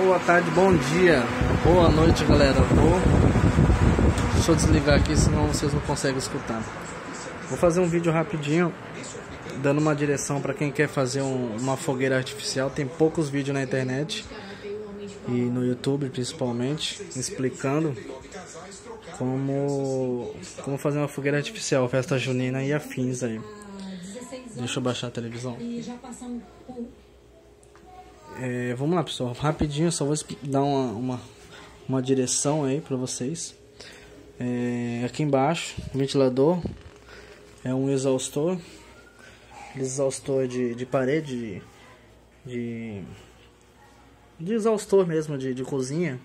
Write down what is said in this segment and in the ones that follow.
Boa tarde, bom dia, boa noite, galera. Deixa eu desligar aqui, senão vocês não conseguem escutar. Vou fazer um vídeo rapidinho, dando uma direção para quem quer fazer uma fogueira artificial. Tem poucos vídeos na internet e no YouTube principalmente, explicando como fazer uma fogueira artificial, festa junina e afins aí. Deixa eu baixar a televisão. Vamos lá, pessoal, rapidinho, só vou dar uma direção aí para vocês. Aqui embaixo, ventilador, é um exaustor, de parede, de exaustor mesmo, de cozinha,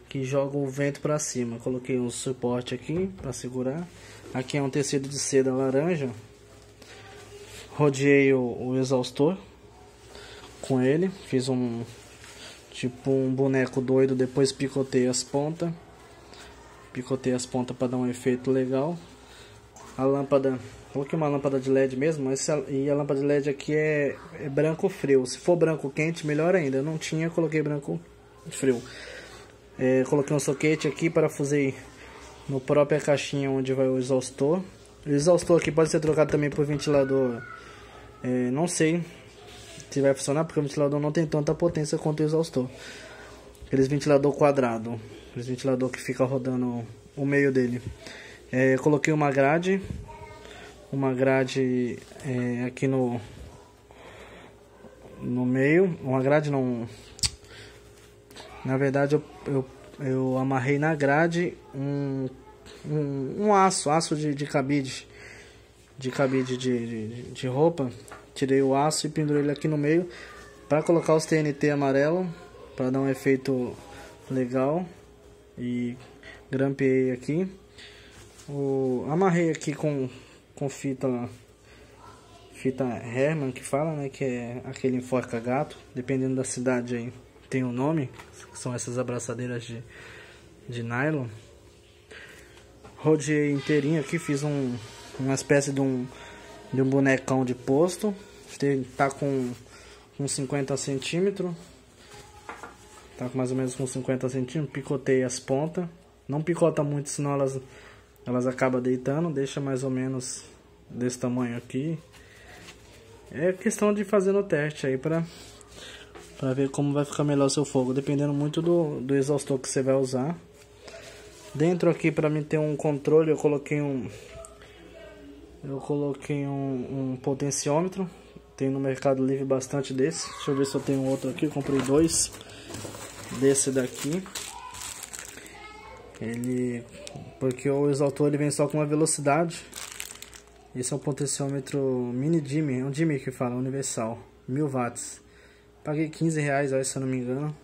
que joga o vento para cima. Coloquei um suporte aqui para segurar. Aqui é um tecido de seda laranja. Rodeei o exaustor com ele, fiz tipo um boneco doido, depois picotei as pontas para dar um efeito legal. A lâmpada, coloquei uma lâmpada de LED mesmo, e a lâmpada de LED aqui é branco frio. Se for branco quente, melhor ainda. Eu não tinha, coloquei branco frio. Coloquei um soquete aqui, parafusei no própria caixinha onde vai o exaustor. O exaustor aqui pode ser trocado também por ventilador. Não sei se vai funcionar, porque o ventilador não tem tanta potência quanto o exaustor. Aqueles ventilador quadrado, aqueles ventilador que fica rodando o meio dele. Coloquei uma grade aqui no meio. Uma grade não, na verdade eu amarrei na grade um aço de cabide, de roupa. Tirei o aço e pendurei ele aqui no meio para colocar os TNT amarelo, para dar um efeito legal. E grampeei aqui. Amarrei aqui com fita Herman, que fala, né, que é aquele enforca gato, dependendo da cidade aí tem um nome, que são essas abraçadeiras de nylon. Rodeei inteirinho aqui, fiz uma espécie de um bonecão de posto. Tá com 50 centímetros. Tá com mais ou menos com 50 centímetros. Picotei as pontas. Não picota muito, senão elas acabam deitando. Deixa mais ou menos desse tamanho aqui. É questão de fazer no teste aí pra ver como vai ficar melhor o seu fogo, dependendo muito do exaustor que você vai usar. Dentro aqui, para mim ter um controle, eu coloquei um potenciômetro. Tem no Mercado Livre bastante desse. Deixa eu ver se eu tenho outro aqui. Eu comprei 2 desse daqui. Porque o exaustor ele vem só com uma velocidade. Esse é um potenciômetro mini dimmer, é um dimmer que fala, universal, 1000 watts. Paguei R$15, se eu não me engano,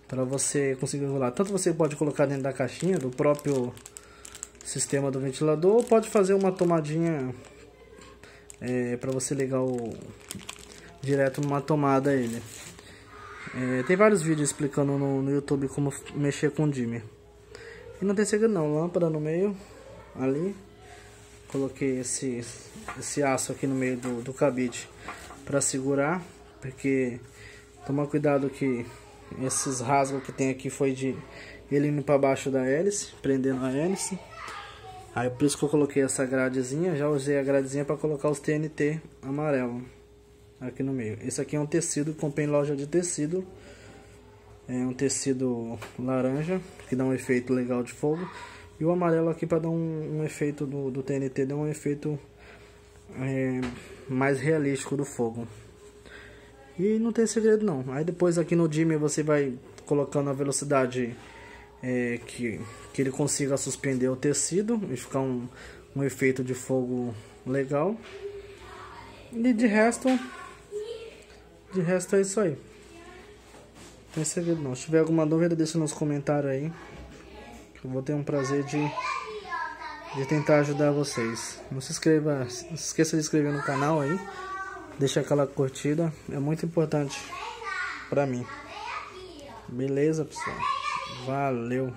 para você conseguir regular. Tanto você pode colocar dentro da caixinha do próprio sistema do ventilador, ou pode fazer uma tomadinha para você ligar direto numa tomada ele. Tem vários vídeos explicando no YouTube como mexer com dimmer. E não tem segredo não, lâmpada no meio ali. Coloquei esse aço aqui no meio do cabide para segurar, porque tomar cuidado que esses rasgos que tem aqui foi ele indo para baixo da hélice, prendendo a hélice. Aí por isso que eu coloquei essa gradezinha. Já usei a gradezinha para colocar os TNT amarelo aqui no meio. Esse aqui é um tecido que comprei em loja de tecido. É um tecido laranja que dá um efeito legal de fogo. E o amarelo aqui para dar um efeito do TNT, dá um efeito mais realístico do fogo. E não tem segredo não. Aí depois aqui no dimmer você vai colocando a velocidade que ele consiga suspender o tecido e ficar um efeito de fogo legal. E de resto é isso aí. Não tem segredo não. Se tiver alguma dúvida, deixa nos comentários aí. Eu vou ter um prazer de tentar ajudar vocês. Não se esqueça de inscrever no canal aí. Deixa aquela curtida. É muito importante pra mim. Beleza, pessoal? Valeu!